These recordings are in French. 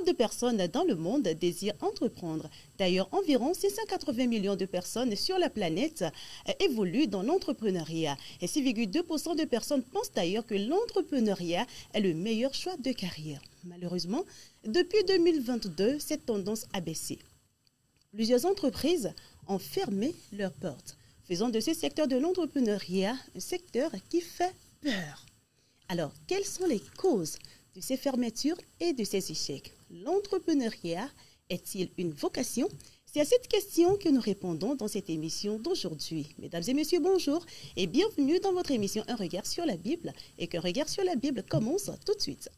millions de personnes dans le monde désirent entreprendre. D'ailleurs, environ 680 millions de personnes sur la planète évoluent dans l'entrepreneuriat. Et 6,2% de personnes pensent d'ailleurs que l'entrepreneuriat est le meilleur choix de carrière. Malheureusement, depuis 2022, cette tendance a baissé. Plusieurs entreprises ont fermé leurs portes, faisant de ce secteur de l'entrepreneuriat un secteur qui fait peur. Alors, quelles sont les causes de ces fermetures et de ces échecs? L'entrepreneuriat est-il une vocation? C'est à cette question que nous répondons dans cette émission d'aujourd'hui. Mesdames et messieurs, bonjour et bienvenue dans votre émission Un regard sur la Bible. Et qu'un regard sur la Bible commence tout de suite.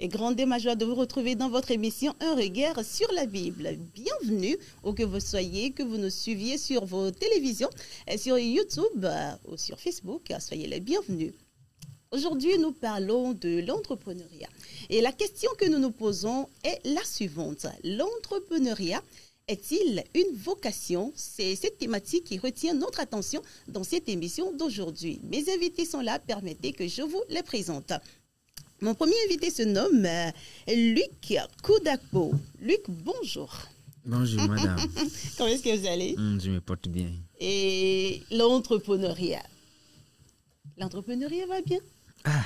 Et grande est ma joie de vous retrouver dans votre émission Un regard sur la Bible. Bienvenue, où que vous soyez, que vous nous suiviez sur vos télévisions, sur YouTube ou sur Facebook. Soyez les bienvenus. Aujourd'hui, nous parlons de l'entrepreneuriat. Et la question que nous nous posons est la suivante. L'entrepreneuriat est-il une vocation? C'est cette thématique qui retient notre attention dans cette émission d'aujourd'hui. Mes invités sont là, permettez que je vous les présente. Mon premier invité se nomme Luc Koudakpo. Luc, bonjour. Bonjour, madame. Comment est-ce que vous allez? Je me porte bien. Et l'entrepreneuriat? L'entrepreneuriat va bien? Ah,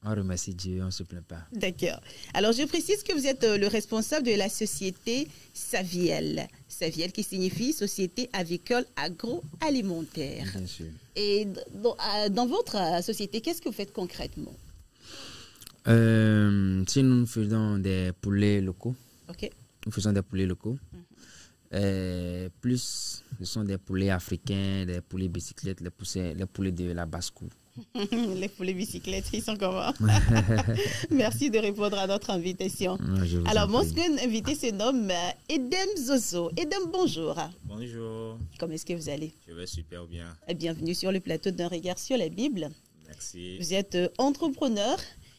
on remercie Dieu, on ne se plaint pas. D'accord. Alors, je précise que vous êtes le responsable de la société Saviel. Saviel qui signifie Société Avicole Agroalimentaire. Bien sûr. Et dans votre société, qu'est-ce que vous faites concrètement? Si nous faisons des poulets locaux, Okay. nous faisons des poulets locaux. Plus, ce sont des poulets africains, des poulets bicyclettes, les poulets de la basse-cour. Les poulets bicyclettes, ils sont comment? Merci de répondre à notre invitation. Alors, mon second invité se nomme Edem Zozo. Edem, bonjour. Bonjour. Comment est-ce que vous allez? Je vais super bien. Bienvenue sur le plateau d'Un regard sur la Bible. Merci. Vous êtes entrepreneur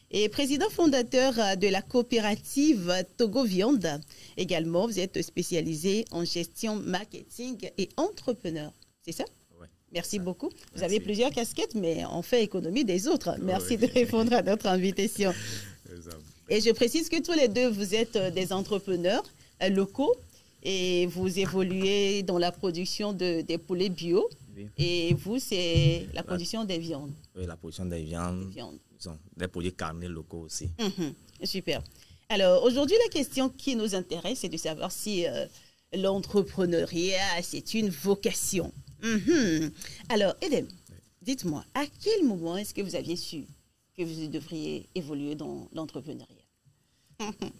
et président fondateur de la coopérative Togo Viande. Également, vous êtes spécialisé en gestion, marketing et entrepreneur. C'est ça? Oui. Merci beaucoup. Vous Merci. avez plusieurs casquettes, mais on fait économie des autres. Merci de répondre à notre invitation. Et je précise que tous les deux, vous êtes des entrepreneurs locaux et vous évoluez dans la production des poulets bio. Oui. Et vous, c'est la production des viandes. Oui, la production des viandes. Des produits carnés locaux aussi. Super. Alors, aujourd'hui, la question qui nous intéresse, c'est de savoir si l'entrepreneuriat, c'est une vocation. Alors, Edem, dites-moi, à quel moment est-ce que vous aviez su que vous devriez évoluer dans l'entrepreneuriat?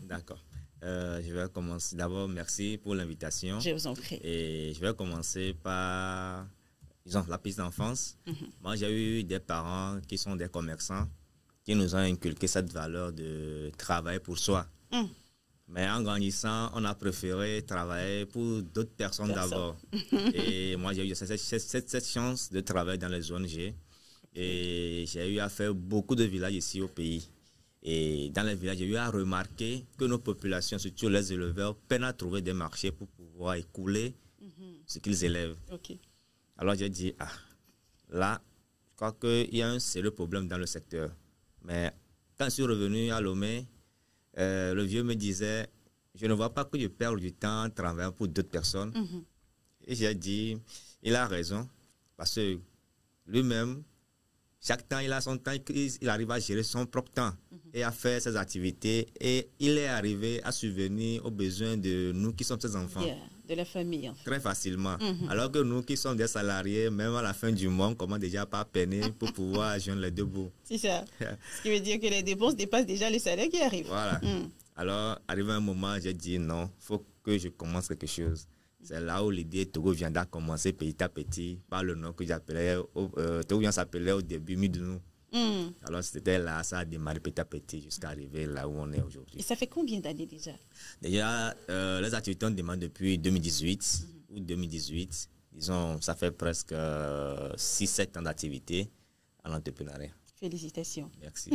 D'accord. Je vais commencer. D'abord, merci pour l'invitation. Je vous en prie. Et je vais commencer par, disons, la petite enfance. Moi, j'ai eu des parents qui sont des commerçants, qui nous ont inculqué cette valeur de travail pour soi. Mais en grandissant, on a préféré travailler pour d'autres personnes d'abord. Et moi, j'ai eu cette chance de travailler dans les ONG. Et j'ai eu à faire beaucoup de villages ici au pays. Et dans les villages, j'ai eu à remarquer que nos populations, surtout les éleveurs, peinent à trouver des marchés pour pouvoir écouler ce qu'ils élèvent. Okay. Alors j'ai dit, là, je crois qu'il y a un sérieux problème dans le secteur. Mais quand je suis revenu à Lomé, le vieux me disait, je ne vois pas que je perds du temps en travaillant pour d'autres personnes. Et j'ai dit, il a raison, parce que lui-même, chaque temps, il a son temps, il arrive à gérer son propre temps et à faire ses activités. Et il est arrivé à subvenir aux besoins de nous qui sommes ses enfants. De la famille, en fait. Très facilement. Alors que nous qui sommes des salariés, même à la fin du mois, on commence déjà par peiner pour pouvoir joindre les deux bouts. C'est ça. Ce qui veut dire que les dépenses dépassent déjà le salaire qui arrive. Voilà. Alors, arrivé un moment, j'ai dit non, il faut que je commence quelque chose. C'est là où l'idée Togo Viande a commencé petit à petit par le nom que j'appelais. Togo Viande s'appelait au début Midounou. Alors, c'était là, ça a démarré petit à petit jusqu'à arriver là où on est aujourd'hui. Et ça fait combien d'années déjà? Déjà, les activités ont démarré depuis 2018 ou 2018. Disons, ça fait presque 6-7 ans d'activité en entrepreneuriat. Félicitations. Merci.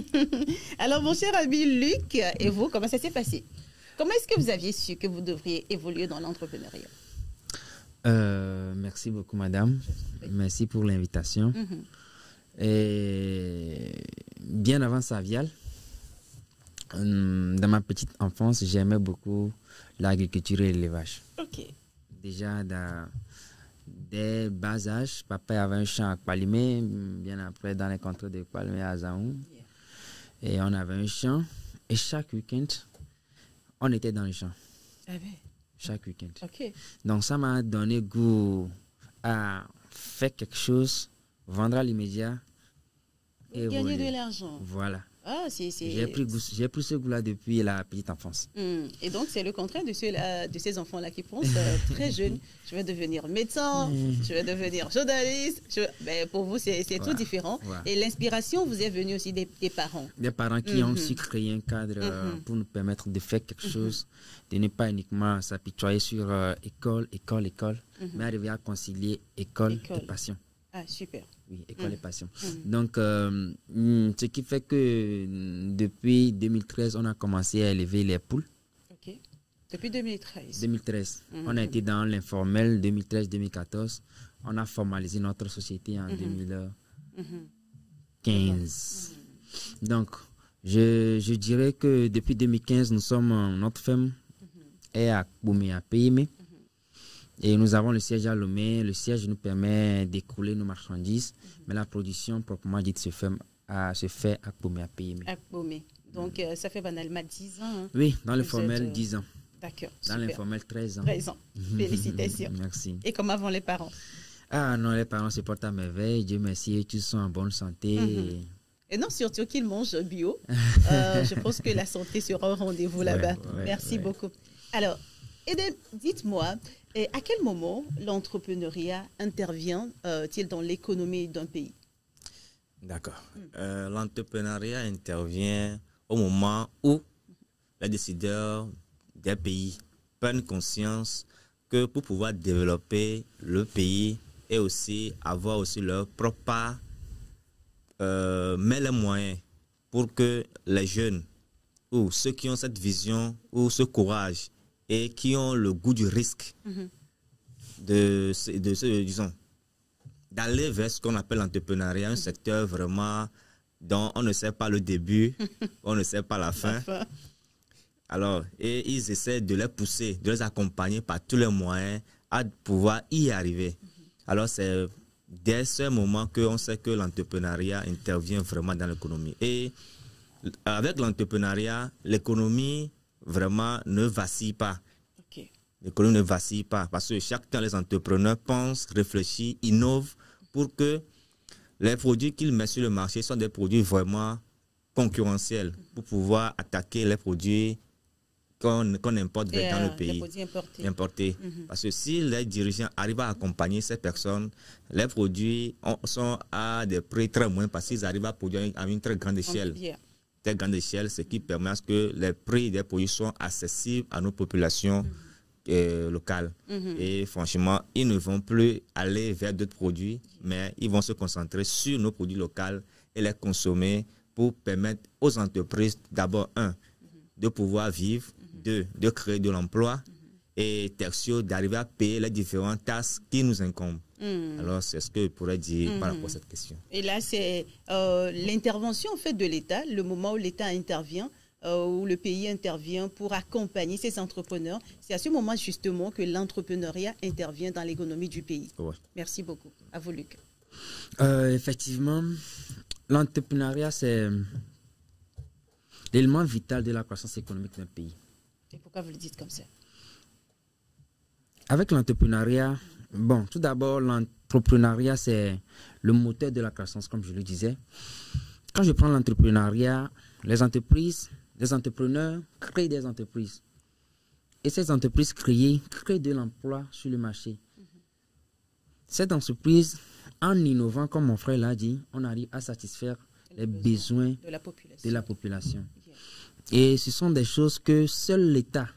Alors, mon cher ami Luc, et vous, comment ça s'est passé? Comment est-ce que vous aviez su que vous devriez évoluer dans l'entrepreneuriat? Merci beaucoup, madame. Merci pour l'invitation. Et bien avant Savial, dans ma petite enfance, j'aimais beaucoup l'agriculture et l'élevage. Ok. Déjà, dès bas âge, papa avait un champ à Kpalimé, bien après dans les contrées de Kpalimé à Zaou. Et on avait un champ. Et chaque week-end, on était dans le champ. Ah ben. Chaque week-end. Ok. Donc ça m'a donné goût à faire quelque chose, vendre à l'immédiat. Et gagner de l'argent. Voilà. Ah, J'ai pris ce goût-là depuis la petite enfance. Et donc, c'est le contraire de ces enfants-là qui pensent très jeunes. Je vais devenir médecin, je vais devenir journaliste. Ben, pour vous, c'est tout différent. Et l'inspiration vous est venue aussi des parents. Des parents qui ont su créer un cadre pour nous permettre de faire quelque chose, de ne pas uniquement s'apitoyer sur école, mais arriver à concilier école et passion. Ah, super. Oui, école et passion. Donc, ce qui fait que depuis 2013, on a commencé à élever les poules. Ok. Depuis 2013. 2013. On a été dans l'informel 2013-2014. On a formalisé notre société en 2015. Donc, je dirais que depuis 2015, nous sommes, notre ferme est à Boumé, à Péimé. Et nous avons le siège à Lomé. Le siège nous permet d'écouler nos marchandises, mais la production proprement dite se fait à Kboumé, à Péimé. À Kboumé. Donc, ça fait banalement 10 ans. Hein? Oui, dans le formel, 10 ans. D'accord. Dans l'informel, 13 ans. 13 ans. Félicitations. Merci. Et comment vont les parents? Ah non, les parents se portent à merveille. Dieu merci, tous sont en bonne santé. Et non, surtout qu'ils mangent bio. Je pense que la santé sera au rendez-vous là-bas. Merci beaucoup. Alors, Eden, dites-moi, à quel moment l'entrepreneuriat intervient-il dans l'économie d'un pays? D'accord. L'entrepreneuriat intervient au moment où les décideurs des pays prennent conscience que pour pouvoir développer le pays et aussi avoir aussi leur propre part, met les moyens pour que les jeunes ou ceux qui ont cette vision ou ce courage et qui ont le goût du risque disons, d'aller vers ce qu'on appelle l'entrepreneuriat, un secteur vraiment dont on ne sait pas le début, on ne sait pas la fin. Alors, et ils essaient de les pousser, de les accompagner par tous les moyens à pouvoir y arriver. Alors, c'est dès ce moment qu'on sait que l'entrepreneuriat intervient vraiment dans l'économie. Et avec l'entrepreneuriat, l'économie vraiment ne vacille pas. L'économie ne vacille pas parce que chaque temps, les entrepreneurs pensent, réfléchissent, innovent pour que les produits qu'ils mettent sur le marché soient des produits vraiment concurrentiels pour pouvoir attaquer les produits qu'on importe dans le pays. Les produits importés. Parce que si les dirigeants arrivent à accompagner ces personnes, les produits sont à des prix très moins parce qu'ils arrivent à produire à une très grande échelle. Très grande échelle, ce qui permet à ce que les prix des produits soient accessibles à nos populations locales. Et franchement, ils ne vont plus aller vers d'autres produits, mais ils vont se concentrer sur nos produits locaux et les consommer pour permettre aux entreprises, d'abord, de pouvoir vivre, de créer de l'emploi et tertio, d'arriver à payer les différentes taxes qui nous incombent. Alors, c'est ce que je pourrais dire par rapport à cette question. Et là, c'est l'intervention en fait, de l'État, le moment où l'État intervient, où le pays intervient pour accompagner ces entrepreneurs. C'est à ce moment justement que l'entrepreneuriat intervient dans l'économie du pays. Merci beaucoup. À vous, Luc. Effectivement, l'entrepreneuriat, c'est l'élément vital de la croissance économique d'un pays. Et pourquoi vous le dites comme ça? Avec l'entrepreneuriat, bon, tout d'abord, l'entrepreneuriat, c'est le moteur de la croissance, comme je le disais. Quand je prends l'entrepreneuriat, les entreprises, les entrepreneurs créent des entreprises. Et ces entreprises créées créent de l'emploi sur le marché. Cette entreprise, en innovant, comme mon frère l'a dit, on arrive à satisfaire les besoins de la population. Et ce sont des choses que seul l'État,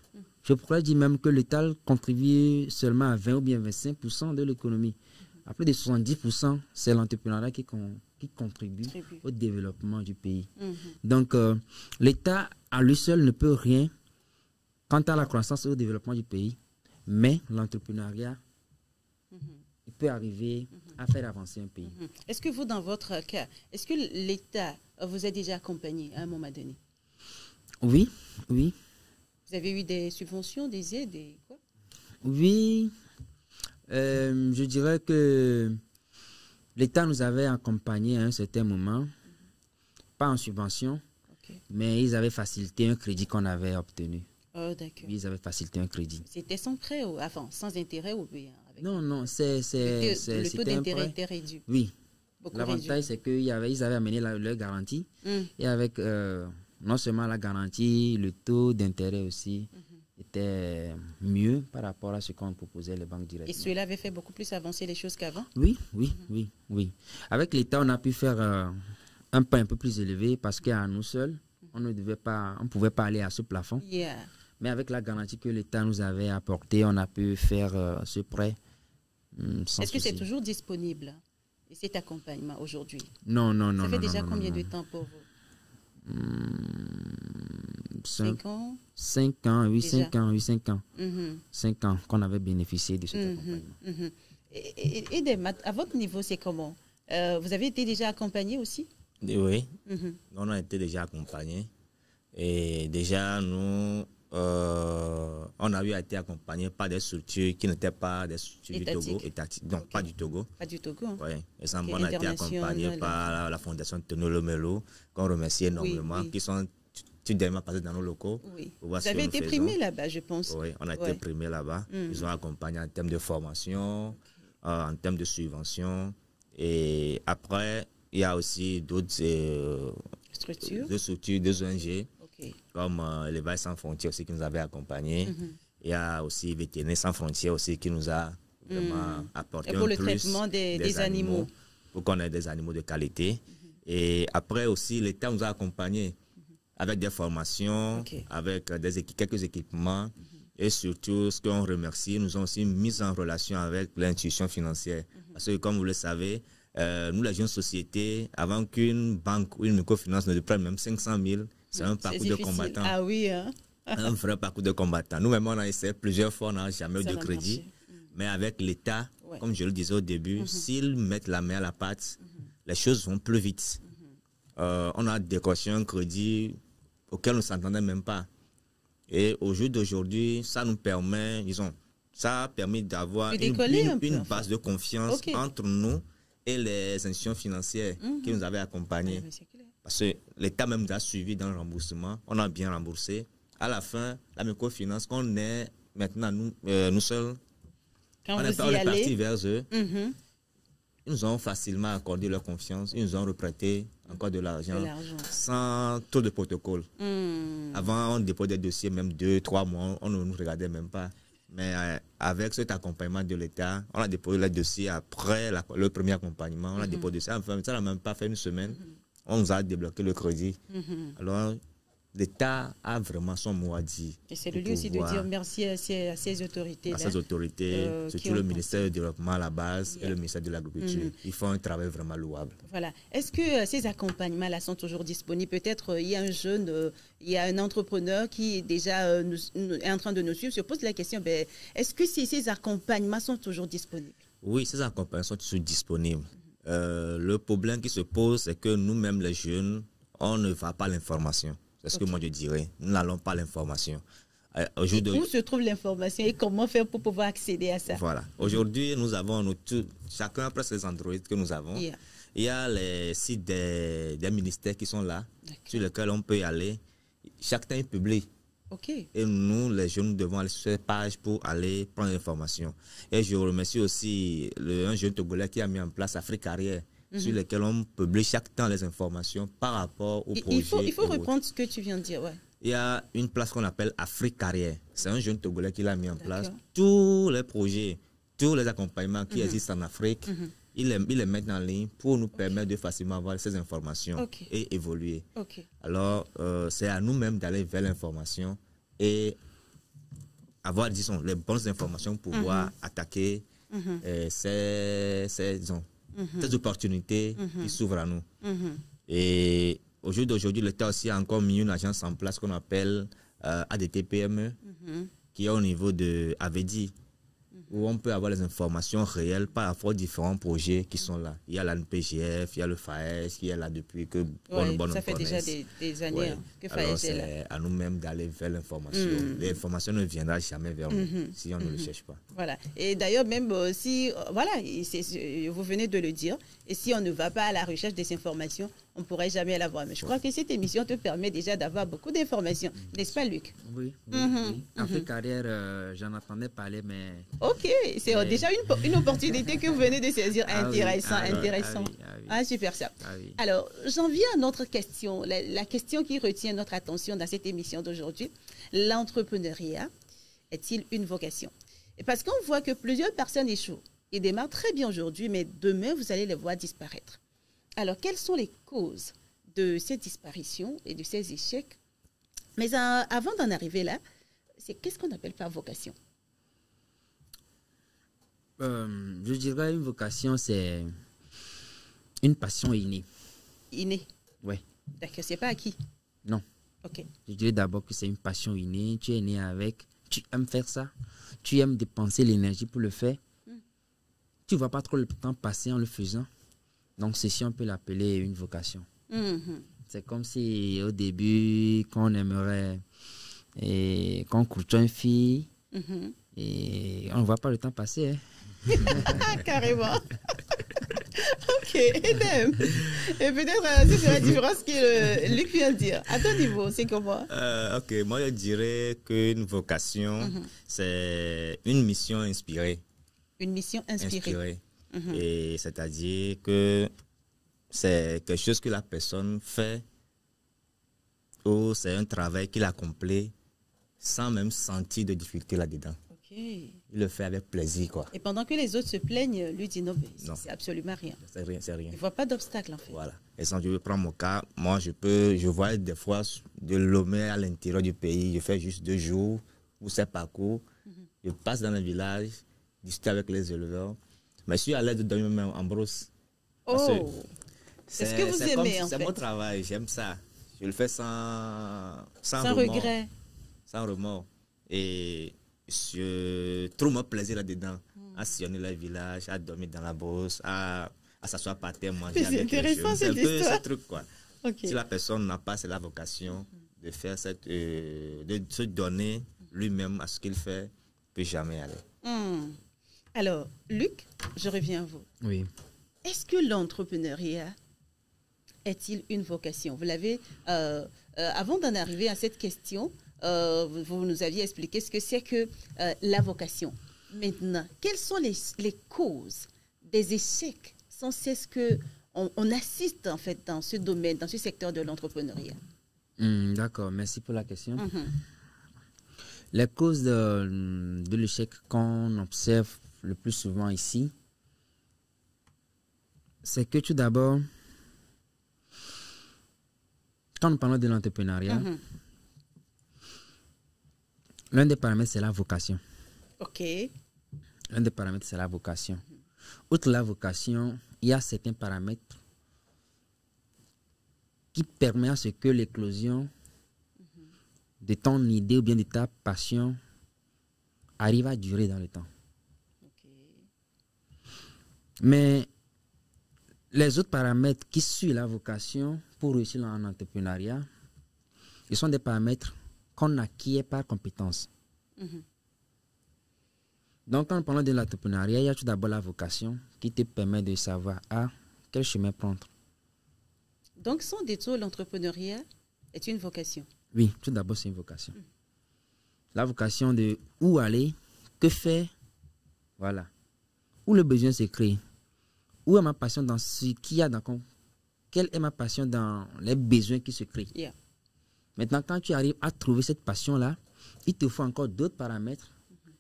je pourrais dire même que l'État contribue seulement à 20 ou bien 25% de l'économie. à plus de 70%, c'est l'entrepreneuriat qui contribue au développement du pays. Donc, l'État à lui seul ne peut rien quant à la croissance et au développement du pays, mais l'entrepreneuriat, il peut arriver à faire avancer un pays. Est-ce que vous, dans votre cas, est-ce que l'État vous a déjà accompagné à un moment donné? Oui, oui. Vous avez eu des subventions, des aides, des quoi? Oui, je dirais que l'État nous avait accompagnés à un certain moment, pas en subvention, mais ils avaient facilité un crédit qu'on avait obtenu. Oh, d'accord. Oui, ils avaient facilité un crédit. C'était sans prêt ou avant, sans intérêt ou bien avec... Non, non, le taux d'intérêt était réduit. Oui. L'avantage, c'est qu'ils avaient amené leur garantie. Et avec non seulement la garantie, le taux d'intérêt aussi était mieux par rapport à ce qu'on proposait les banques directement. Et cela avait fait beaucoup plus avancer les choses qu'avant? Oui, oui, oui, oui. Avec l'État, on a pu faire un pas un peu plus élevé parce qu'à nous seuls, on ne pouvait pas aller à ce plafond. Mais avec la garantie que l'État nous avait apportée, on a pu faire ce prêt sans Est-ce que c'est souci. toujours disponible, et cet accompagnement aujourd'hui? Non, non, non. Ça fait non, déjà non, combien non, de non. temps pour vous? 5 ans? 5 ans, oui, Déjà. 5 ans, oui, 5 ans. 5 ans qu'on avait bénéficié de cet accompagnement. Et à votre niveau, c'est comment? Vous avez été déjà accompagné aussi? Oui, on a été déjà accompagnés. Et déjà, nous, on a eu été accompagnés par des structures qui n'étaient pas des structures du Togo, étatiques, donc pas du Togo. Pas du Togo. Hein? Oui, exemple, on a été accompagnés par la Fondation Tonolo Melo, qu'on remercie énormément, qui sont tout dernièrement passés dans nos locaux. Oui. Vous avez été primés là-bas, je pense. Oui, on a été primés là-bas. Ils ont accompagné en termes de formation, en termes de subvention. Et après, il y a aussi d'autres structures, des ONG, comme l'Élevage sans frontières aussi qui nous avait accompagnés. Il y a aussi Vétérinaires sans frontières aussi qui nous a vraiment apporté pour le traitement des animaux. Pour qu'on ait des animaux de qualité. Et après aussi, l'État nous a accompagnés avec des formations, avec quelques équipements. Et surtout, ce qu'on remercie, nous ont aussi mis en relation avec l'institution financière. Parce que comme vous le savez, nous, les jeunes sociétés, avant qu'une banque ou une microfinance ne prenne même 500 000, c'est un parcours de combattant. Ah oui, hein? Un vrai parcours de combattant. Nous-mêmes, on a essayé plusieurs fois, on n'a jamais eu de crédit. Mais avec l'État, comme je le disais au début, s'ils mettent la main à la pâte, les choses vont plus vite. On a décroché un crédit auquel on ne s'entendait même pas. Et au jour d'aujourd'hui, ça nous permet, disons, ça a permis d'avoir une base de confiance entre nous et les institutions financières qui nous avaient accompagnés. Parce que l'État même nous a suivis dans le remboursement. On a bien remboursé. À la fin, la microfinance, qu'on est maintenant nous seuls, on est partis vers eux. Ils nous ont facilement accordé leur confiance. Ils nous ont reprêté encore de l'argent sans trop de protocole. Avant, on déposait des dossiers, même 2-3 mois, on ne nous regardait même pas. Mais avec cet accompagnement de l'État, on a déposé le dossier après le premier accompagnement. On a déposé ça. Enfin, ça n'a même pas fait une semaine. On nous a débloqué le crédit. Alors, l'État a vraiment son mot à dire. Et c'est le lieu aussi de dire merci à ces autorités. À ces autorités, surtout le ministère du Développement à la base et le ministère de l'Agriculture. Ils font un travail vraiment louable. Voilà. Est-ce que ces accompagnements-là sont toujours disponibles? Peut-être il y a un jeune, il y a un entrepreneur qui déjà est en train de nous suivre. Je pose la question, est-ce que ces accompagnements sont toujours disponibles? Oui, ces accompagnements sont toujours disponibles. Le problème qui se pose, c'est que nous-mêmes, les jeunes, on ne va pas l'information. C'est ce que moi je dirais. Nous n'allons pas l'information. Où se trouve l'information et comment faire pour pouvoir accéder à ça? Voilà. Aujourd'hui, nous avons chacun presque les Android que nous avons. Il y a les sites des ministères qui sont là, sur lesquels on peut y aller. Chacun publie. Et nous, les jeunes, nous devons aller sur cette page pour aller prendre l'information. Et je remercie aussi un jeune Togolais qui a mis en place Afrique Carrière, sur lesquels on publie chaque temps les informations par rapport au projet. Il faut reprendre ce que tu viens de dire. Il y a une place qu'on appelle Afrique Carrière. C'est un jeune Togolais qui l'a mis en place. Tous les projets, tous les accompagnements qui existent en Afrique, ils les mettent en ligne pour nous permettre de facilement avoir ces informations et évoluer. Alors, c'est à nous-mêmes d'aller vers l'information et avoir, disons, les bonnes informations pour pouvoir attaquer et ces opportunités qui s'ouvrent à nous. Et au jour d'aujourd'hui, l'État aussi a encore mis une agence en place qu'on appelle ADT-PME, qui est au niveau de Avedi, où on peut avoir les informations réelles par rapport aux différents projets qui sont là. Il y a l'ANPGF, il y a le FAES qui est là depuis que ça fait déjà des années que FAES est là. C'est à nous-mêmes d'aller vers l'information. L'information ne viendra jamais vers nous si on ne le cherche pas. Voilà. Et d'ailleurs, même si, voilà, vous venez de le dire, et si on ne va pas à la recherche des informations, on ne pourrait jamais l'avoir. Mais je crois que cette émission te permet déjà d'avoir beaucoup d'informations. N'est-ce pas, Luc? Oui. Après carrière, j'en entendais parler, mais... Ok, c'est déjà une opportunité que vous venez de saisir. Intéressant. Super ça. Alors, j'en viens à notre question, la question qui retient notre attention dans cette émission d'aujourd'hui. L'entrepreneuriat est-il une vocation? Parce qu'on voit que plusieurs personnes échouent. Ils démarrent très bien aujourd'hui, mais demain, vous allez les voir disparaître. Alors, quelles sont les causes de ces disparitions et de ces échecs? Mais avant d'en arriver là, qu'est-ce qu'on appelle par vocation? Je dirais une vocation, c'est une passion innée. Innée? Oui. D'accord, c'est pas acquis? Non. Ok. Je dirais d'abord que c'est une passion innée. Tu es né avec, tu aimes faire ça, tu aimes dépenser l'énergie pour le faire. Tu ne vois pas trop le temps passer en le faisant. Donc, ceci, on peut l'appeler une vocation. C'est comme si au début, quand on aimerait, qu'on côtoie une fille, et on ne voit pas le temps passer. Hein. Carrément. Ok, Edem. Et peut-être, c'est la différence que Luc vient de dire. À ton niveau, c'est comment? Ok, moi je dirais qu'une vocation, c'est une mission inspirée. Une mission inspirée. Et c'est-à-dire que c'est quelque chose que la personne fait ou c'est un travail qu'il accomplit sans même sentir de difficulté là-dedans. Il le fait avec plaisir, quoi. Et pendant que les autres se plaignent, lui dit non, c'est absolument rien. C'est rien, c'est rien. Il ne voit pas d'obstacle, en fait. Voilà. Et si je prends mon cas, moi, je vois des fois de Lomé à l'intérieur du pays, je fais juste 2 jours pour ce parcours. Je passe dans le village, discuter avec les éleveurs. Mais je suis à l'aise de dormir même en brousse. C'est ce que vous aimez, en fait. C'est mon travail, j'aime ça. Je le fais sans regret. Sans remords. Et je trouve mon plaisir là-dedans. À sillonner le village, à dormir dans la brousse, à s'asseoir par terre, manger avec les jeunes. C'est intéressant, cette histoire. C'est un peu ce truc, quoi. Si la personne n'a pas la vocation de faire de se donner lui-même à ce qu'il fait, il ne peut jamais aller. Alors, Luc, je reviens à vous. Oui. Est-ce que l'entrepreneuriat est-il une vocation? Vous l'avez, avant d'en arriver à cette question, vous nous aviez expliqué ce que c'est que la vocation. Maintenant, quelles sont les causes des échecs sans cesse qu'on assiste en fait dans ce domaine, dans ce secteur de l'entrepreneuriat? D'accord, merci pour la question. Les causes de l'échec qu'on observe le plus souvent ici, c'est que tout d'abord, quand nous parlons de l'entrepreneuriat, l'un des paramètres, c'est la vocation. Ok. L'un des paramètres, c'est la vocation. Outre la vocation, il y a certains paramètres qui permettent à ce que l'éclosion de ton idée ou bien de ta passion arrive à durer dans le temps. Mais les autres paramètres qui suivent la vocation pour réussir en entrepreneuriat, ils sont des paramètres qu'on acquiert par compétence. Donc, quand on parle de l'entrepreneuriat, il y a tout d'abord la vocation qui te permet de savoir quel chemin prendre. Donc, sans détour, l'entrepreneuriat est une vocation. Oui, tout d'abord, c'est une vocation. La vocation de où aller, que faire, voilà. Où le besoin se crée. Où est ma passion dans ce qu'il y a dans... Quelle est ma passion dans les besoins qui se créent. Maintenant, quand tu arrives à trouver cette passion-là, il te faut encore d'autres paramètres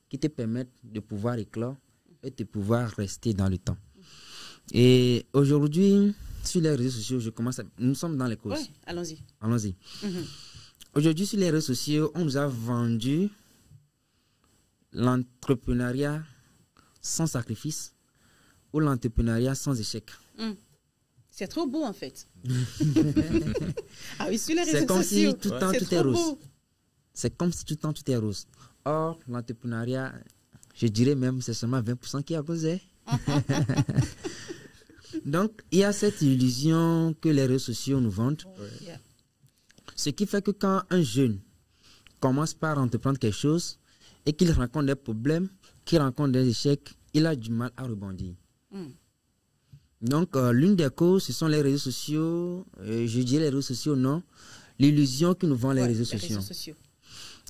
qui te permettent de pouvoir éclore et de pouvoir rester dans le temps. Et aujourd'hui, sur les réseaux sociaux, nous sommes dans les causes. Oui, allons-y. Allons-y. Aujourd'hui, sur les réseaux sociaux, on nous a vendu l'entrepreneuriat sans sacrifice ou l'entrepreneuriat sans échec. C'est trop beau en fait. Ah oui, sur les réseaux C'est comme sociaux, si tout le temps c'est tout est trop rose. beau. C'est comme si tout le temps tout est rose. Or, l'entrepreneuriat, je dirais même, c'est seulement 20% qui est rosé. Donc, il y a cette illusion que les réseaux sociaux nous vendent. Yeah. Ce qui fait que quand un jeune commence par entreprendre quelque chose et qu'il rencontre des problèmes, qu'il rencontre des échecs, il a du mal à rebondir. Donc, l'une des causes, ce sont les réseaux sociaux. Je dirais les réseaux sociaux, non. L'illusion que nous vendent les réseaux sociaux.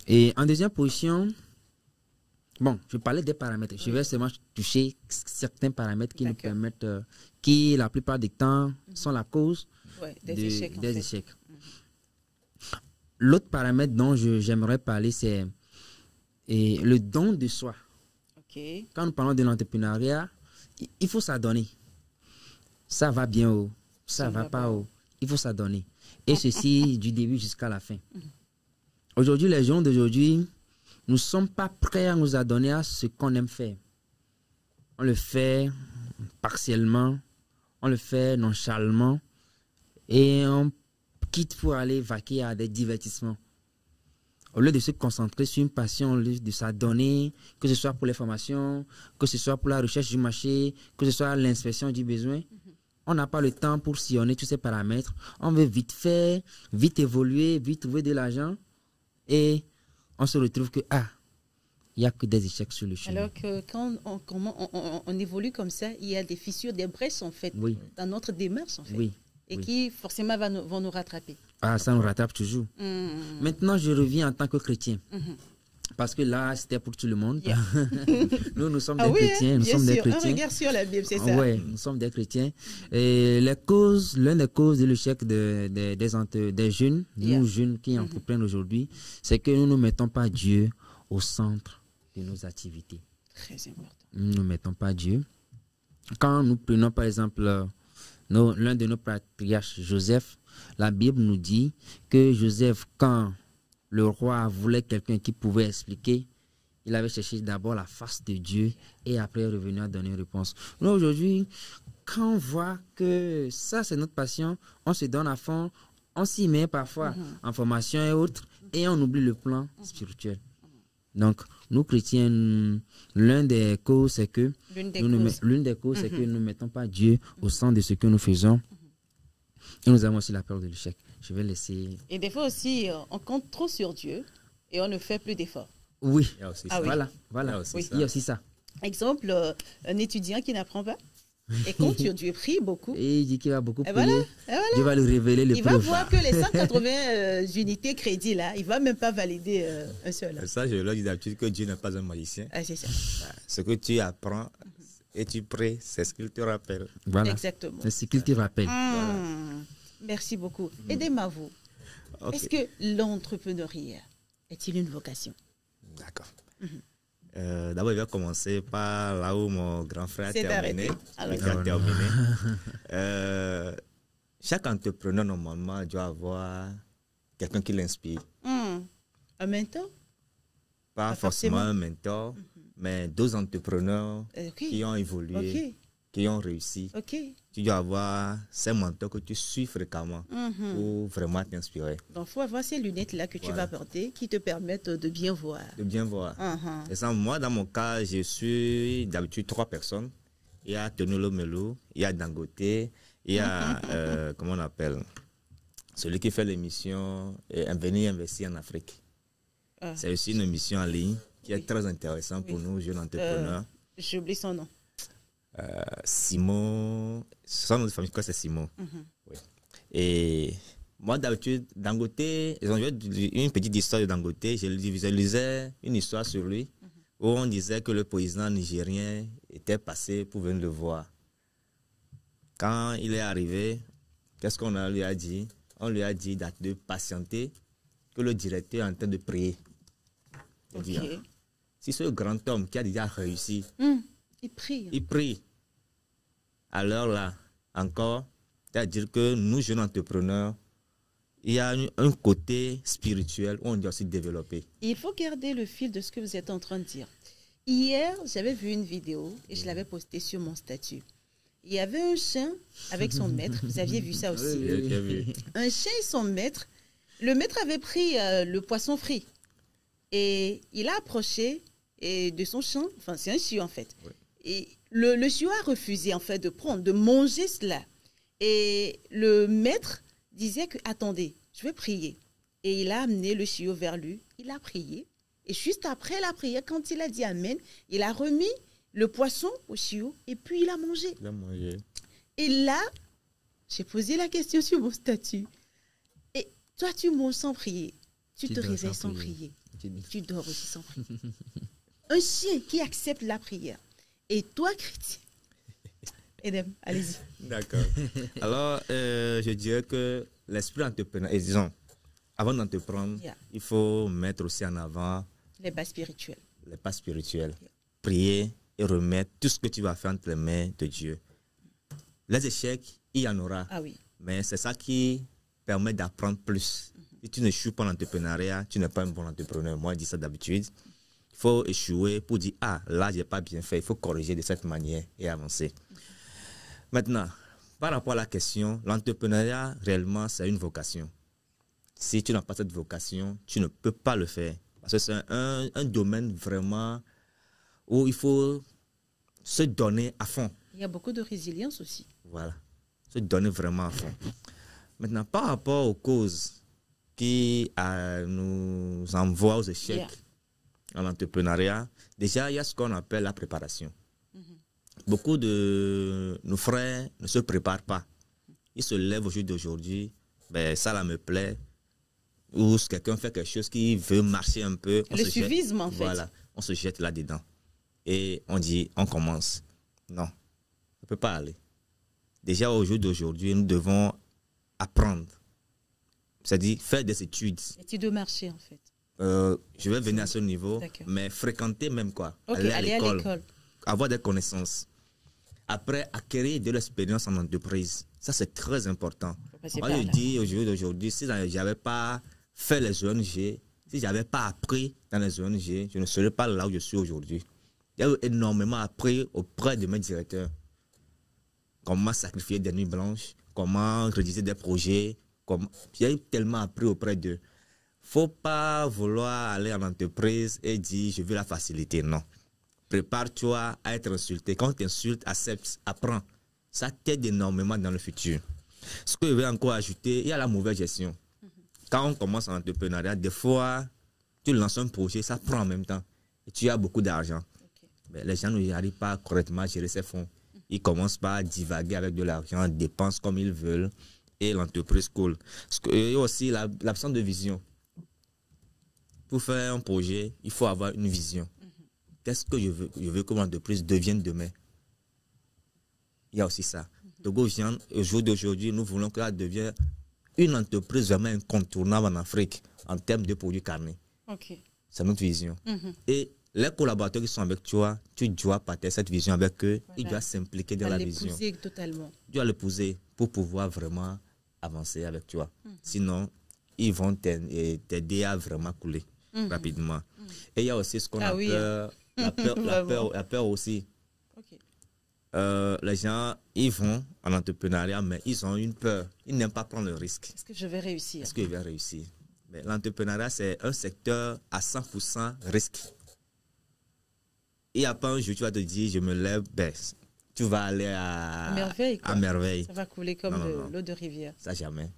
Et en deuxième position, bon, je parlais des paramètres. Je vais seulement toucher certains paramètres qui nous permettent, qui la plupart du temps sont la cause des échecs. L'autre paramètre dont j'aimerais parler, c'est le don de soi. Quand nous parlons de l'entrepreneuriat, il faut s'adonner. Ça va bien haut, ça va pas haut. Il faut s'adonner. Et ceci du début jusqu'à la fin. Aujourd'hui, les gens d'aujourd'hui, nous ne sommes pas prêts à nous adonner à ce qu'on aime faire. On le fait partiellement, on le fait nonchalamment et on quitte pour aller vaquer à des divertissements. Au lieu de se concentrer sur une passion, au lieu de s'adonner, que ce soit pour les formations, que ce soit pour la recherche du marché, que ce soit l'inspection du besoin, on n'a pas le temps pour sillonner tous ces paramètres. On veut vite faire, vite évoluer, vite trouver de l'argent et on se retrouve que, il n'y a que des échecs sur le chemin. Alors que quand on évolue comme ça, il y a des fissures, des brèches en fait, dans notre démarche en fait. Et qui forcément vont nous rattraper. Ça nous rattrape toujours. Maintenant, je reviens en tant que chrétien. Parce que là, c'était pour tout le monde. Yeah. nous sommes des chrétiens. Nous sommes des chrétiens. Un regard sur la Bible, c'est ça. Oui, nous sommes des chrétiens. Et l'une des causes de l'échec des jeunes, nous jeunes qui entreprennent aujourd'hui, c'est que nous ne mettons pas Dieu au centre de nos activités. Très important. Nous ne mettons pas Dieu. Quand nous prenons par exemple l'un de nos patriarches, Joseph, la Bible nous dit que Joseph, quand le roi voulait quelqu'un qui pouvait expliquer, il avait cherché d'abord la face de Dieu et après revenu à donner une réponse. Nous, aujourd'hui, quand on voit que ça, c'est notre passion, on se donne à fond, on s'y met parfois en formation et autres, et on oublie le plan spirituel. Donc, nous, chrétiens, l'une des causes, c'est que nous ne mettons pas Dieu au centre de ce que nous faisons. Et nous avons aussi la peur de l'échec. Je vais laisser... Et des fois aussi, on compte trop sur Dieu et on ne fait plus d'efforts. Oui. Voilà. Il y a aussi ça. Exemple, un étudiant qui n'apprend pas et compte sur Dieu, prie beaucoup. Et il dit qu'il va beaucoup prier. Dieu va lui révéler le Il va voir que les 180 unités crédits, là, il ne va même pas valider un seul. Ça, je leur dis d'habitude que Dieu n'est pas un magicien. C'est ça. Ce que tu apprends et tu pries, c'est ce qu'il te rappelle. Voilà. Exactement. C'est ce qu'il te rappelle. Voilà. Merci beaucoup. Aidez-moi, vous. Est-ce que l'entrepreneuriat est-il une vocation? D'accord. D'abord, je vais commencer par là où mon grand frère a terminé. Chaque entrepreneur, normalement, doit avoir quelqu'un qui l'inspire. Un mentor? Pas forcément un mentor, mais deux entrepreneurs qui ont évolué, qui ont réussi. Tu dois avoir ces mentors que tu suis fréquemment pour vraiment t'inspirer. Donc, il faut avoir ces lunettes-là que tu vas porter qui te permettent de bien voir. De bien voir. Et ça, moi, dans mon cas, je suis d'habitude 3 personnes. Il y a Tonolo Melo, il y a Dangote, il y a, comment on appelle, celui qui fait l'émission Venir investir en Afrique. C'est aussi une émission en ligne qui est très intéressante pour nous, jeunes entrepreneurs. J'oublie son nom. Simon, son nom de famille, c'est Simon. Oui. Et moi, d'habitude, Dangote, une petite histoire de Dangote, je visualisais une histoire sur lui où on disait que le président nigérien était passé pour venir le voir. Quand il est arrivé, qu'est-ce qu'on lui a dit? On lui a dit de patienter, que le directeur est en train de prier. Si ce grand homme qui a déjà réussi, il prie. Alors là, encore, c'est-à-dire que nous, jeunes entrepreneurs, il y a un côté spirituel où on doit aussi développer. Il faut garder le fil de ce que vous êtes en train de dire. Hier, j'avais vu une vidéo et je l'avais postée sur mon statut. Il y avait un chien avec son maître. Vous aviez vu ça aussi. Oui. Un chien et son maître. Le maître avait pris le poisson frit. Et il a approché de son chien. Enfin, c'est un chiot en fait. Oui. Et le chiot a refusé en fait de manger cela. Et le maître disait que, attendez, je vais prier. Et il a amené le chiot vers lui. Il a prié. Et juste après la prière, quand il a dit Amen, il a remis le poisson au chiot et puis il a mangé. Il a mangé. Et là, j'ai posé la question sur mon statut. Et toi, tu manges sans prier. Tu te réveilles sans prier. Tu dors aussi sans prier. Un chien qui accepte la prière. Et toi, chrétien. Edem, allez-y. D'accord. Alors, je dirais que l'esprit entrepreneur, et disons, avant d'entreprendre, il faut mettre aussi en avant les bases spirituelles. Les bases spirituelles. Prier et remettre tout ce que tu vas faire entre les mains de Dieu. Les échecs, il y en aura. Ah oui. Mais c'est ça qui permet d'apprendre plus. Si tu n'échoues pas en entrepreneuriat, tu n'es pas un bon entrepreneur. Moi, je dis ça d'habitude. Il faut échouer pour dire, ah, là, je n'ai pas bien fait. Il faut corriger de cette manière et avancer. Maintenant, par rapport à la question, l'entrepreneuriat, réellement, c'est une vocation. Si tu n'as pas cette vocation, tu ne peux pas le faire. Parce que c'est un domaine vraiment où il faut se donner à fond. Il y a beaucoup de résilience aussi. Voilà, se donner vraiment à fond. Maintenant, par rapport aux causes qui nous envoient aux échecs en entrepreneuriat, déjà, il y a ce qu'on appelle la préparation. Beaucoup de nos frères ne se préparent pas. Ils se lèvent au jour d'aujourd'hui, ben, ça là me plaît. Ou si quelqu'un fait quelque chose qui veut marcher un peu. Le suivisme, en fait. Voilà, on se jette là-dedans. Et on dit, on commence. Non, ça ne peut pas aller. Déjà, au jour d'aujourd'hui, nous devons apprendre. C'est-à-dire faire des études. Études de marché, en fait. Je vais venir à ce niveau, mais fréquenter même quoi. Okay, aller à l'école. Avoir des connaissances. Après, acquérir de l'expérience en entreprise. Ça, c'est très important. Moi, je dis au jour d'aujourd'hui, si je n'avais pas fait les ONG, si je n'avais pas appris dans les ONG, je ne serais pas là où je suis aujourd'hui. J'ai énormément appris auprès de mes directeurs. Comment sacrifier des nuits blanches, comment rédiger des projets. J'ai tellement appris auprès d'eux. Il ne faut pas vouloir aller en entreprise et dire je veux la facilité. Non. Prépare-toi à être insulté. Quand on t'insulte, accepte, apprends. Ça t'aide énormément dans le futur. Ce que je vais encore ajouter, il y a la mauvaise gestion. Quand on commence en entrepreneuriat, des fois, tu lances un projet, ça prend en même temps. Et tu as beaucoup d'argent. Mais les gens n'arrivent pas correctement à gérer ces fonds. Ils commencent par divaguer avec de l'argent, dépensent comme ils veulent et l'entreprise coule. Il y a aussi l'absence de vision. Pour faire un projet, il faut avoir une vision. Qu'est-ce que je veux? Je veux que mon entreprise devienne demain. Il y a aussi ça. Donc, au jour d'aujourd'hui, nous voulons que ça devienne une entreprise vraiment incontournable en Afrique en termes de produits carnés. C'est notre vision. Et les collaborateurs qui sont avec toi, tu dois partager cette vision avec eux. Voilà. Ils doivent s'impliquer dans la vision. Totalement. Tu dois l'épouser pour pouvoir vraiment avancer avec toi. Sinon, ils vont t'aider à vraiment couler rapidement. Et il y a aussi ce qu'on appelle la peur aussi. Les gens, ils vont en entrepreneuriat, mais ils ont une peur. Ils n'aiment pas prendre le risque. Est-ce que je vais réussir? Est-ce que je vais réussir? Mais l'entrepreneuriat, c'est un secteur à 100% risque. Et après un jour, tu vas te dire, je me lève, ben, tu vas aller à merveille. À merveille. Ça va couler comme l'eau de rivière. Ça, jamais.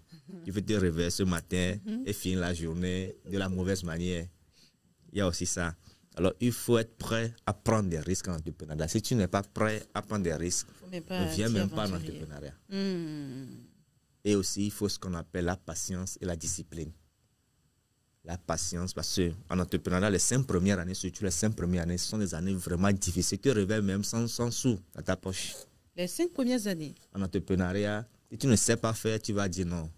Tu veux te réveiller ce matin et finir la journée de la mauvaise manière. Il y a aussi ça. Alors, il faut être prêt à prendre des risques en entrepreneuriat. Si tu n'es pas prêt à prendre des risques, ne viens même pas en entrepreneuriat. Et aussi, il faut ce qu'on appelle la patience et la discipline. La patience, parce qu'en entrepreneuriat, les 5 premières années, surtout les 5 premières années, ce sont des années vraiment difficiles. Tu te réveilles même sans sous dans ta poche. Les 5 premières années? En entrepreneuriat, si tu ne sais pas faire, tu vas dire non,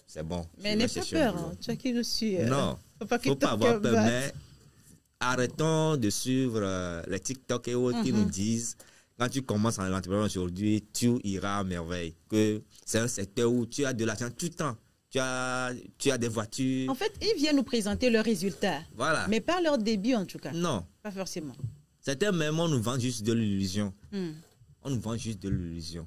c'est bon. Mais n'aie pas peur, hein. Tu as qui je suis. Non, il ne faut pas avoir peur, mais arrêtons de suivre les TikTok et autres qui nous disent quand tu commences en entrepreneuriat aujourd'hui, tu iras à merveille. Que c'est un secteur où tu as de l'argent tout le temps. Tu as des voitures. En fait, ils viennent nous présenter leurs résultats. Voilà. Mais pas leur début, en tout cas. Non. Pas forcément. Certains même, on nous vend juste de l'illusion. On nous vend juste de l'illusion.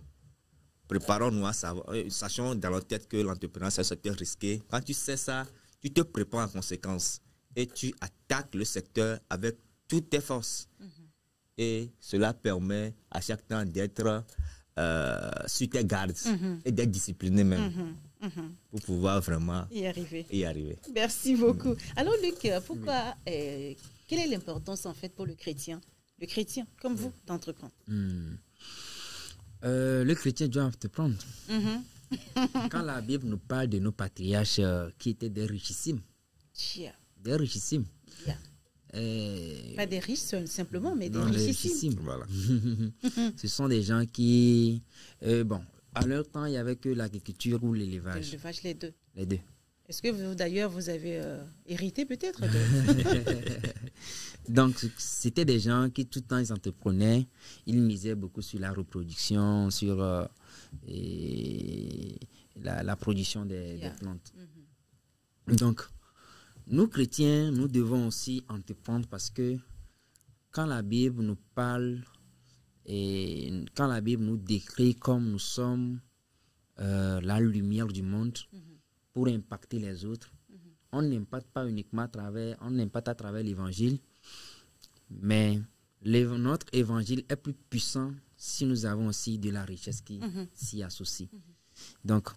Préparons-nous à savoir, sachons dans notre tête que l'entrepreneuriat, c'est un secteur risqué. Quand tu sais ça, tu te prépares en conséquence et tu attaques le secteur avec toutes tes forces. Et cela permet à chaque temps d'être sur tes gardes et d'être discipliné même pour pouvoir vraiment y arriver. Merci beaucoup. Alors Luc, pourquoi, quelle est l'importance en fait pour le chrétien comme vous d'entreprendre? Le chrétien doit entreprendre. Quand la Bible nous parle de nos patriarches qui étaient des richissimes, des richissimes. Pas des riches simplement, mais des richissimes. Voilà. Ce sont des gens qui, à leur temps, il n'y avait que l'agriculture ou l'élevage. L'élevage, les deux. Les deux. Est-ce que vous, d'ailleurs, vous avez hérité peut-être Donc, c'était des gens qui, tout le temps, ils entreprenaient. Ils misaient beaucoup sur la reproduction, sur la production des plantes. Donc, nous, chrétiens, nous devons aussi entreprendre parce que quand la Bible nous parle et quand la Bible nous décrit comme nous sommes la lumière du monde pour impacter les autres, on n'impacte pas uniquement à travers l'évangile, mais notre évangile est plus puissant si nous avons aussi de la richesse qui s'y associe. Donc,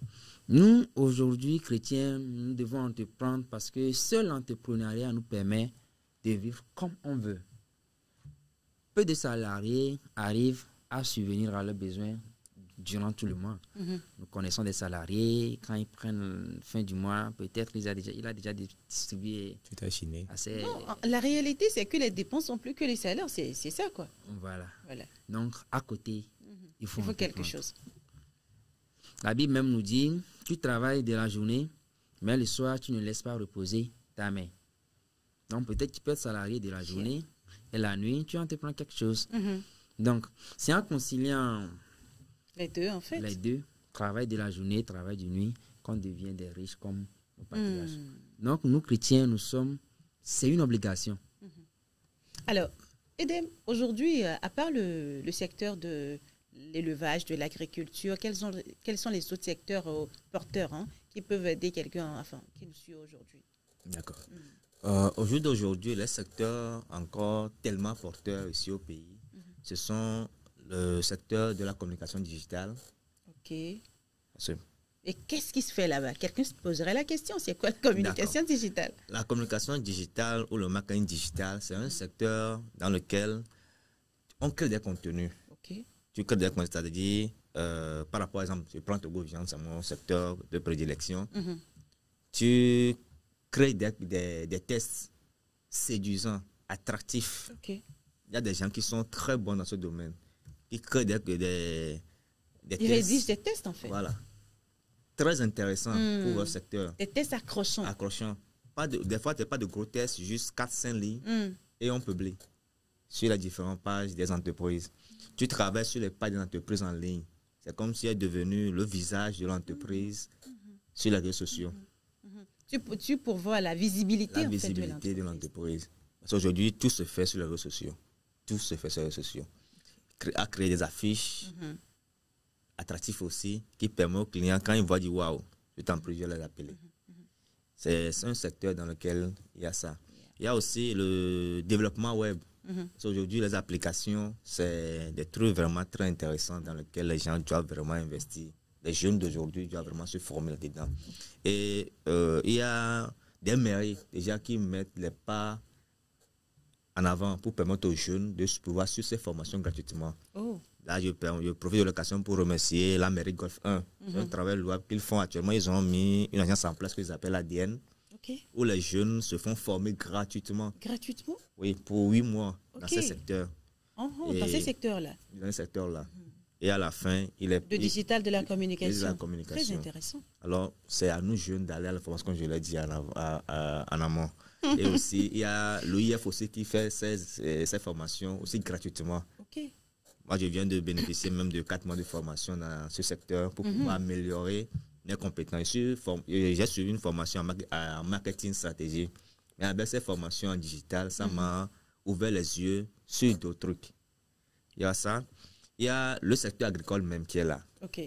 nous, aujourd'hui, chrétiens, nous devons entreprendre parce que seul l'entrepreneuriat nous permet de vivre comme on veut. Peu de salariés arrivent à subvenir à leurs besoins durant tout le mois. Nous connaissons des salariés, quand ils prennent fin du mois, peut-être il a déjà distribué assez... Non, la réalité, c'est que les dépenses sont plus que les salaires. C'est ça, quoi. Voilà. Donc, à côté, il faut quelque chose. La Bible même nous dit, tu travailles de la journée, mais le soir, tu ne laisses pas reposer ta main. Donc, peut-être tu peux être salarié de la journée et la nuit, tu entreprends quelque chose. Donc, c'est en conciliant les deux, en fait. Les deux, travail de la journée, travail de nuit, qu'on devient des riches comme nos patriarches. Donc, nous, chrétiens, c'est une obligation. Alors, Edem, aujourd'hui, à part le secteur de l'élevage, de l'agriculture, quels sont les autres secteurs porteurs qui peuvent aider quelqu'un qui nous suit aujourd'hui? D'accord. Au jour d'aujourd'hui, les secteurs encore tellement porteurs ici au pays, ce sont le secteur de la communication digitale. OK. Et qu'est-ce qui se fait là-bas? Quelqu'un se poserait la question, c'est quoi la communication digitale? La communication digitale ou le marketing digital, c'est un secteur dans lequel on crée des contenus. Tu crées des contenus, c'est-à-dire, par rapport, par exemple, je prends Togo Viande, c'est mon secteur de prédilection. Tu crées des tests séduisants, attractifs. Il y a des gens qui sont très bons dans ce domaine. Ils créent des tests. Ils rédigent des tests, en fait. Voilà. Très intéressant pour leur secteur. Des tests accrochants. Des fois, ce n'est pas de gros tests, juste 4-5 lignes et on publie sur les différentes pages des entreprises. Tu travailles sur les pages des entreprises en ligne. C'est comme si elle est devenue le visage de l'entreprise sur les réseaux sociaux. Tu pourvois la visibilité, de l'entreprise. Parce qu'aujourd'hui, tout se fait sur les réseaux sociaux. Tout se fait sur les réseaux sociaux. À créer des affiches attractives aussi, qui permettent aux clients, quand ils voient du waouh, je t'en prie, je vais les appeler. C'est un secteur dans lequel il y a ça. Il y a aussi le développement web. Aujourd'hui, les applications, c'est des trucs vraiment très intéressants dans lesquels les gens doivent vraiment investir. Les jeunes d'aujourd'hui doivent vraiment se former là-dedans. Et il y a des mairies déjà qui mettent les pas en avant pour permettre aux jeunes de pouvoir suivre ces formations gratuitement. Là, je profite de l'occasion pour remercier la mairie Golf 1. C'est un travail louable qu'ils font actuellement. Ils ont mis une agence en place qu'ils appellent ADN, où les jeunes se font former gratuitement. Gratuitement? Oui, pour 8 mois dans ce secteur. Dans ces secteurs-là? Dans ce secteur-là. Et à la fin, il est... De digital, de la communication. De la communication. Très intéressant. Alors, c'est à nous jeunes d'aller à la formation, comme je l'ai dit en amont. Et aussi, il y a l'OIF aussi qui fait ces formations aussi gratuitement. Moi, je viens de bénéficier même de 4 mois de formation dans ce secteur pour pouvoir améliorer mes compétences. J'ai suivi une formation en marketing stratégie. Mais avec ces formations en digital, ça m'a ouvert les yeux sur d'autres trucs. Il y a ça. Il y a le secteur agricole même qui est là. Ok.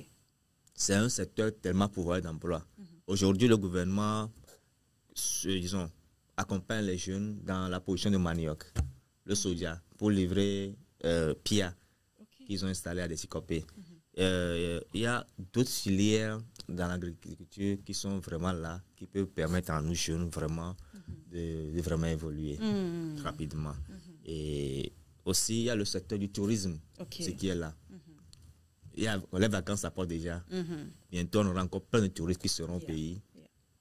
C'est un secteur tellement pourvoyeur d'emploi. Aujourd'hui, le gouvernement, disons, accompagne les jeunes dans la production de manioc, le soja, pour livrer PIA qu'ils ont installé à des Sikopé. Il y a d'autres filières dans l'agriculture qui sont vraiment là, qui peuvent permettre à nous jeunes vraiment de vraiment évoluer rapidement. Et aussi, il y a le secteur du tourisme, ce qui est là. Il y a, les vacances apportent déjà. Bientôt, on aura encore plein de touristes qui seront au pays.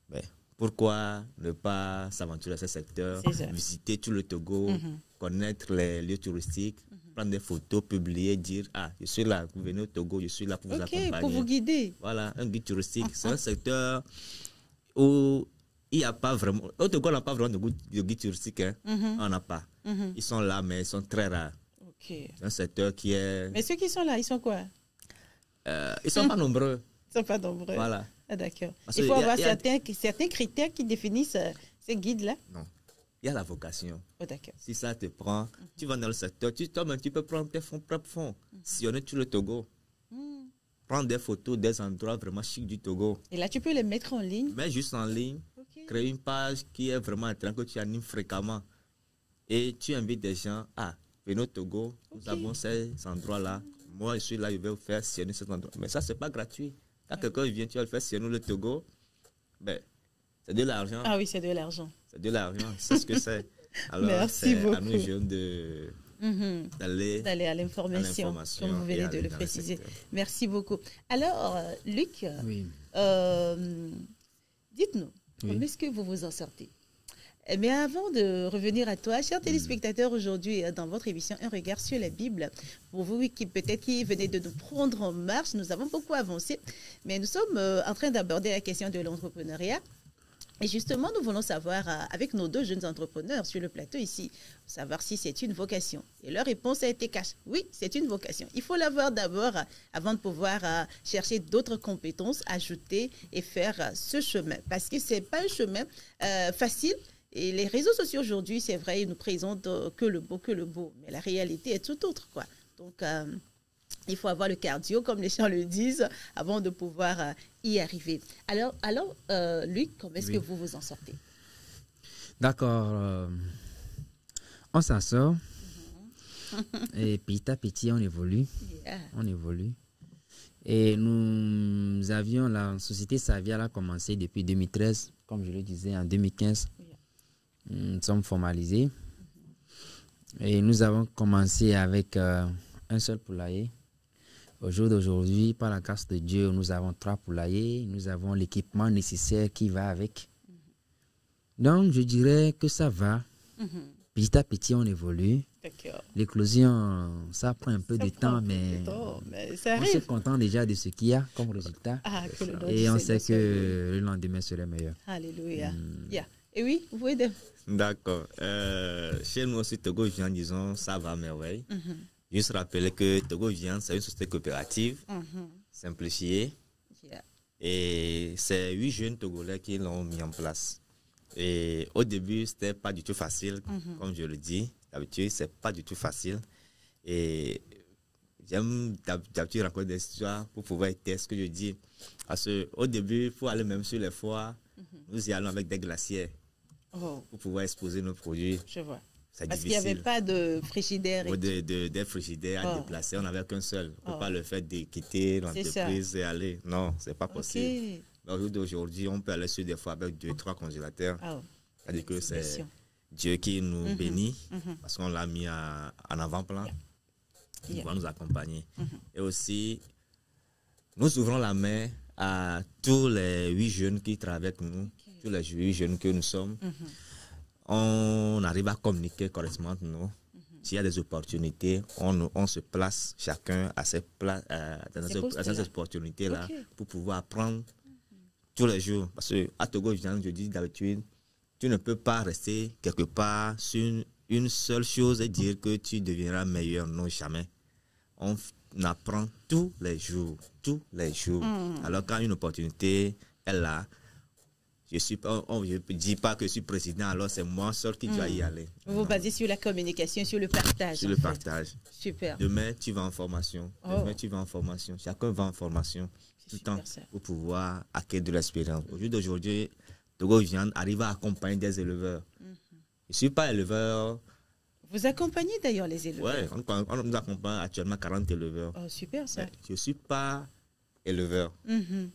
Ben, pourquoi ne pas s'aventurer à ce secteur, visiter tout le Togo, connaître les lieux touristiques, prendre des photos, publier, dire « Ah, je suis là, vous venez au Togo, je suis là pour vous accompagner. » pour vous guider. Voilà, un guide touristique. C'est un secteur où il n'y a pas vraiment... Au Togo, on n'a pas vraiment de guide touristique. Hein. On n'a pas. Ils sont là, mais ils sont très rares. C'est un secteur qui est... Mais ceux qui sont là, ils sont quoi? Ils ne sont pas nombreux. Ils ne sont pas nombreux. Voilà. Ah, d'accord. Il faut avoir certains critères qui définissent ces guides-là. Non. Il y a la vocation. Oh, d'accord. Si ça te prend, tu vas dans le secteur, toi-même, tu peux prendre tes propres fonds. Sillonner tout le Togo. Prendre des photos des endroits vraiment chics du Togo. Et là, tu peux les mettre en ligne? Mais juste en ligne. Créer une page qui est vraiment intéressante, que tu animes fréquemment. Et tu invites des gens à venir au Togo. Nous avons ces endroits-là. Moi, je suis là, je vais vous faire sillonner cet endroit. Mais ça, ce n'est pas gratuit. Quand quelqu'un vient, tu vas le faire sillonner le Togo. Ben, c'est de l'argent. Ah oui, c'est de l'argent. C'est de l'argent, c'est ce que c'est. Alors, merci beaucoup. À nous jeunes d'aller à l'information, comme vous venez de le préciser. Merci beaucoup. Alors, Luc, dites-nous, comment est-ce que vous vous en sortez? Mais avant de revenir à toi, chers téléspectateurs, aujourd'hui, dans votre émission Un regard sur la Bible, pour vous qui peut-être qui venez de nous prendre en marche, nous avons beaucoup avancé, mais nous sommes en train d'aborder la question de l'entrepreneuriat. Et justement, nous voulons savoir, avec nos deux jeunes entrepreneurs sur le plateau ici, savoir si c'est une vocation. Et leur réponse a été cash. Oui, c'est une vocation. Il faut l'avoir d'abord avant de pouvoir chercher d'autres compétences, ajouter et faire ce chemin. Parce que ce n'est pas un chemin facile. Et les réseaux sociaux aujourd'hui, c'est vrai, ils nous présentent que le beau. Mais la réalité est tout autre, quoi. Donc, il faut avoir le cardio, comme les gens le disent, avant de pouvoir y arriver. Alors Luc, comment est-ce que vous vous en sortez? D'accord. On s'en sort. Et petit à petit, on évolue. On évolue. Et nous avions, la société Savia a commencé depuis 2013, comme je le disais, en 2015. Nous sommes formalisés. Et nous avons commencé avec un seul poulailler. Au jour d'aujourd'hui, par la grâce de Dieu, nous avons 3 poulaillers. Nous avons l'équipement nécessaire qui va avec. Donc, je dirais que ça va. Petit à petit, on évolue. L'éclosion, ça prend un peu de temps, mais ça on se contente déjà de ce qu'il y a comme résultat. Et on sait que le lendemain serait meilleur. Alléluia. Et oui, vous pouvez dire. D'accord. Chez nous aussi, Togo Viande, disons, ça va à merveille. Juste rappeler que Togo Viande, c'est une société coopérative, simplifiée. Et c'est 8 jeunes Togolais qui l'ont mis en place. Et au début, ce n'était pas du tout facile, comme je le dis. D'habitude, ce n'est pas du tout facile. Et j'aime d'habitude raconter des histoires pour pouvoir tester ce que je dis. Parce qu'au début, il faut aller même sur les foires. Nous y allons avec des glacières pour pouvoir exposer nos produits. Je vois. Parce qu'il n'y avait pas de frigidaire. Des frigidaires à déplacer, on n'avait qu'un seul. On ne peut pas le faire de quitter l'entreprise et aller. Non, ce n'est pas possible. Aujourd'hui, on peut aller sur des fois avec 2-3 congélateurs. C'est-à-dire que c'est Dieu qui nous bénit parce qu'on l'a mis en avant-plan. Il va nous accompagner. Et aussi, nous ouvrons la main à tous les 8 jeunes qui travaillent avec nous, tous les 8 jeunes que nous sommes. On arrive à communiquer correctement entre nous. S'il y a des opportunités, on se place chacun à ses dans ces opportunités-là pour pouvoir apprendre tous les jours. Parce qu'à Togo, je dis d'habitude, tu ne peux pas rester quelque part sur une seule chose et dire que tu deviendras meilleur. Non, jamais. On apprend tous les jours. Tous les jours. Alors, quand une opportunité est là, On ne dit pas que je suis président, alors c'est moi seul qui dois y aller. Vous vous basez sur la communication, sur le partage. Sur le partage. Super. Demain, tu vas en formation. Demain, tu vas en formation. Chacun va en formation tout le temps pour pouvoir acquérir de l'expérience. Au jour d'aujourd'hui, Togo Viande arrive à accompagner des éleveurs. Je ne suis pas éleveur. Vous accompagnez d'ailleurs les éleveurs? Oui, on nous accompagne actuellement 40 éleveurs. Oh, super ça. Je ne suis pas éleveur,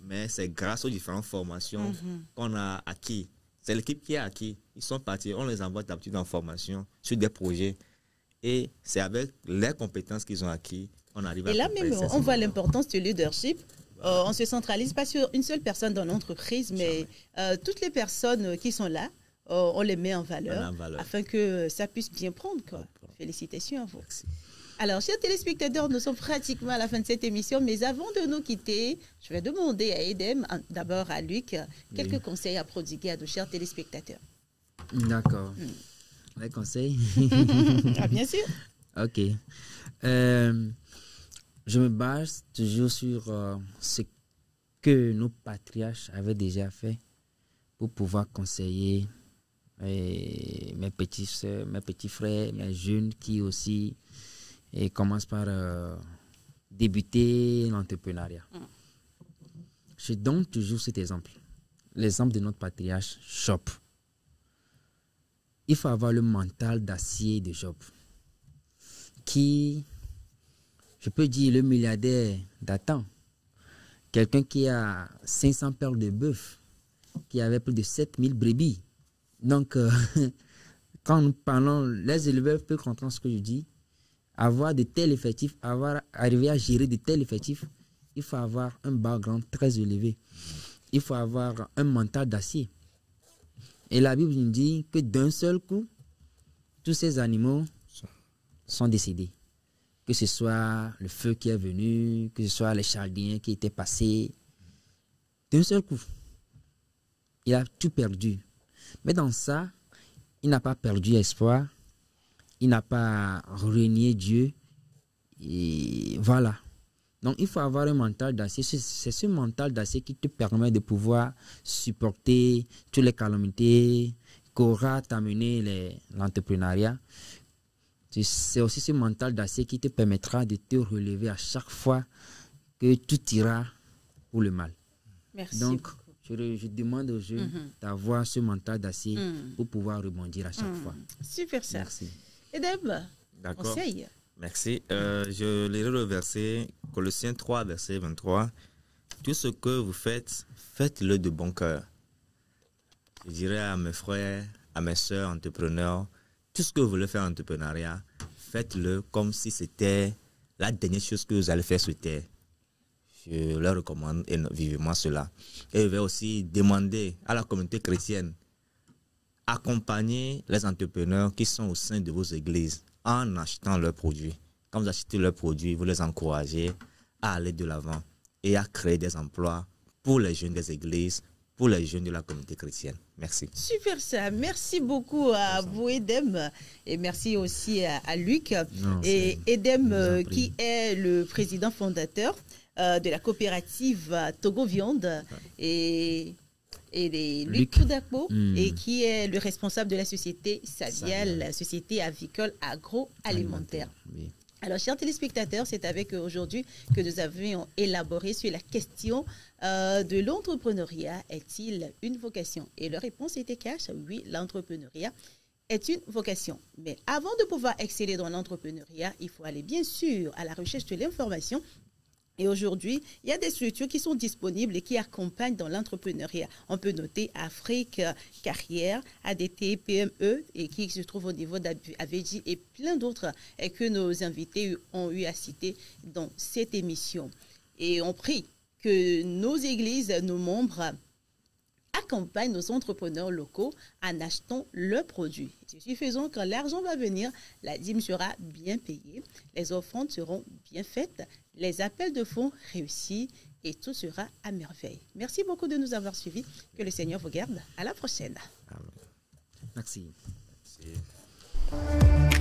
mais c'est grâce aux différentes formations qu'on a acquis. C'est l'équipe qui a acquis. Ils sont partis, on les envoie d'habitude en formation sur des projets. Et c'est avec les compétences qu'ils ont acquis qu'on arrive à... Et là même, on voit l'importance du leadership. On ne se centralise pas sur une seule personne dans l'entreprise, mais toutes les personnes qui sont là, on les met en valeur, afin que ça puisse bien prendre, quoi. Félicitations à vous. Merci. Alors, chers téléspectateurs, nous sommes pratiquement à la fin de cette émission, mais avant de nous quitter, je vais demander à Edem, d'abord à Luc, quelques conseils à prodiguer à nos chers téléspectateurs. D'accord. Les conseils? Ah, bien sûr. Ok. Je me base toujours sur ce que nos patriarches avaient déjà fait pour pouvoir conseiller mes petits soeurs, mes petits frères, mes jeunes qui aussi commencent par débuter l'entrepreneuriat. Je donne toujours cet exemple. L'exemple de notre patriarche Job. Il faut avoir le mental d'acier de Job, qui, je peux dire, le milliardaire d'Adam, quelqu'un qui a 500 paires de bœufs, qui avait plus de 7000 brebis. Donc, quand nous parlons, les éleveurs peuvent comprendre ce que je dis. Avoir de tels effectifs, arriver à gérer de tels effectifs, il faut avoir un background très élevé. Il faut avoir un mental d'acier. Et la Bible nous dit que d'un seul coup, tous ces animaux sont décédés. Que ce soit le feu qui est venu, que ce soit les Chaldéens qui étaient passés. D'un seul coup, il a tout perdu. Mais dans ça, il n'a pas perdu espoir. Il n'a pas renié Dieu. Et voilà. Donc, il faut avoir un mental d'acier. C'est ce mental d'acier qui te permet de pouvoir supporter toutes les calamités qu'aura t'amener l'entrepreneuriat. C'est aussi ce mental d'acier qui te permettra de te relever à chaque fois que tout ira pour le mal. Merci. Donc, je demande aux jeunes d'avoir ce mental d'acier pour pouvoir rebondir à chaque fois. Super ça. Merci. Edem, D'accord. conseil. Merci. Je lirai le verset Colossiens 3, verset 23. Tout ce que vous faites, faites-le de bon cœur. Je dirais à mes frères, à mes soeurs entrepreneurs, tout ce que vous voulez faire en entrepreneuriat, faites-le comme si c'était la dernière chose que vous allez faire sur terre. Je leur recommande vivement cela. Et je vais aussi demander à la communauté chrétienne, accompagner les entrepreneurs qui sont au sein de vos églises en achetant leurs produits. Quand vous achetez leurs produits, vous les encouragez à aller de l'avant et à créer des emplois pour les jeunes des églises, pour les jeunes de la communauté chrétienne. Merci. Super ça. Merci beaucoup à vous, Edem. Et merci aussi à Luc. Et Edem, qui est le président fondateur de la coopérative Togo Viande. Et Luc Koudakpo, et qui est le responsable de la société Savial, la société avicole agroalimentaire. Oui. Alors, chers téléspectateurs, c'est avec eux aujourd'hui que nous avions élaboré sur la question de l'entrepreneuriat est-il une vocation? Et la réponse était cash, oui, l'entrepreneuriat est une vocation. Mais avant de pouvoir exceller dans l'entrepreneuriat, il faut aller bien sûr à la recherche de l'information. Et aujourd'hui, il y a des structures qui sont disponibles et qui accompagnent dans l'entrepreneuriat. On peut noter Afrique Carrière, ADT, PME, et qui se trouve au niveau d'AVJ et plein d'autres que nos invités ont eu à citer dans cette émission. Et on prie que nos églises, nos membres, accompagnent nos entrepreneurs locaux en achetant leurs produits. C'est suffisant, quand l'argent va venir, la dîme sera bien payée, les offrandes seront bien faites, les appels de fonds réussis et tout sera à merveille. Merci beaucoup de nous avoir suivis. Que le Seigneur vous garde. À la prochaine. Amen. Merci. Merci.